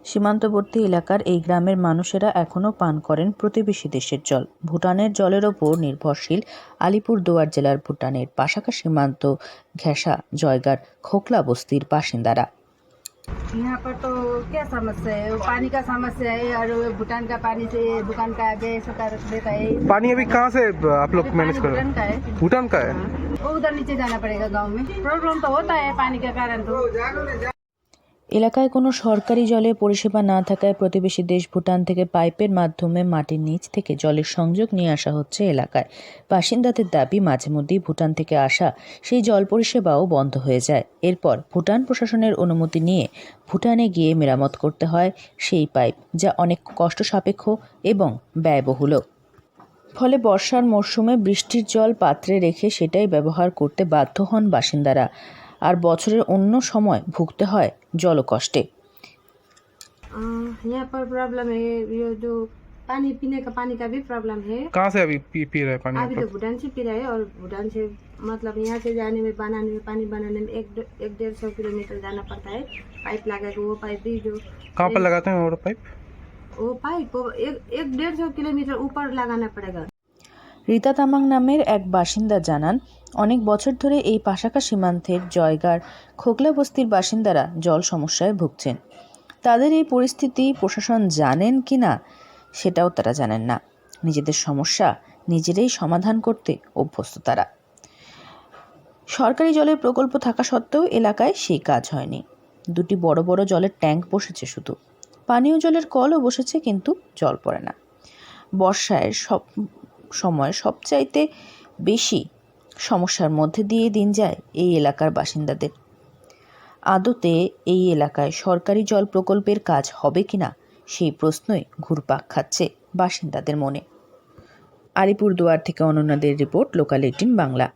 সীমান্তবর্তী এলাকার এই গ্রামের মানুষেরা এখনও পান করেন প্রতিবেশী দেশের জল। ভুটানের জলের ওপর নির্ভরশীল আলিপুরদুয়ার জেলার ভুটানের পাশাকা সীমান্ত ঘেঁষা জয়গার খোকলা বস্তির বাসিন্দারা। यहाँ पर तो क्या समस्या है, पानी का समस्या है और भूटान का पानी से दुकान का आगे सटा रख देता है। पानी अभी कहाँ से आप लोग मैनेज कर रहे भूटान का है, हैं? भूटान का है। वो उधर नीचे जाना पड़ेगा गांव में। प्रॉब्लम तो होता है पानी के कारण तो। এলাকায় কোনো সরকারি জলের পরিষেবা না থাকায় প্রতিবেশী দেশ ভুটান থেকে পাইপের মাধ্যমে মাটির নিচ থেকে জলের সংযোগ নিয়ে আসা হচ্ছে এলাকায়। বাসিন্দাদের দাবি, মাঝে মধ্যেই ভুটান থেকে আসা সেই জল পরিষেবাও বন্ধ হয়ে যায়। এরপর ভুটান প্রশাসনের অনুমতি নিয়ে ভুটানে গিয়ে মেরামত করতে হয় সেই পাইপ, যা অনেক কষ্ট সাপেক্ষ এবং ব্যয়বহুলও। ফলে বর্ষার মরশুমে বৃষ্টির জল পাত্রে রেখে সেটাই ব্যবহার করতে বাধ্য হন বাসিন্দারা, আর বছরের অন্য সময় ভুগতে হয় জলকষ্টে। यहाँ पर प्रॉब्लम है, ये जो पानी पीने का पानी का भी प्रॉब्लम है। कहाँ से अभी पी रहे हैं पानी? अभी तो भूटान से पी रहे हैं और भूटान से मतलब यहाँ से जाने में बनाने में पानी बनाने में 100-150 किलोमीटर जाना पड़ता है। पाइप लगा के वो पाइप भी जो कहाँ पर लगाते हैं वो पाइप? वो पाइप 150 किलोमीटर ऊपर लगाना पड़ेगा। রীতা তামাং নামের এক বাসিন্দা জানান, অনেক বছর ধরে এই পাশাকা সীমান্তের জয়গার খোকলা বস্তির বাসিন্দারা জল সমস্যায় ভুগছেন। তাদের এই পরিস্থিতি প্রশাসন জানেন কি না সেটাও তারা জানেন না। নিজেদের সমস্যা নিজেরাই সমাধান করতে অভ্যস্ত তারা। সরকারি জলের প্রকল্প থাকা সত্ত্বেও এলাকায় সেই কাজ হয়নি। দুটি বড় বড় জলের ট্যাঙ্ক বসেছে, শুধু পানীয় জলের কলও বসেছে, কিন্তু জল পড়ে না। বর্ষায় সময় সবচাইতে বেশি সমস্যার মধ্যে দিয়ে দিন যায় এই এলাকার বাসিন্দাদের। আদতে এই এলাকায় সরকারি জল প্রকল্পের কাজ হবে কিনা সেই প্রশ্নই ঘুরপাক খাচ্ছে বাসিন্দাদের মনে। আলিপুরদুয়ার থেকে অনন্যাদের রিপোর্ট, লোকাল 18 বাংলা।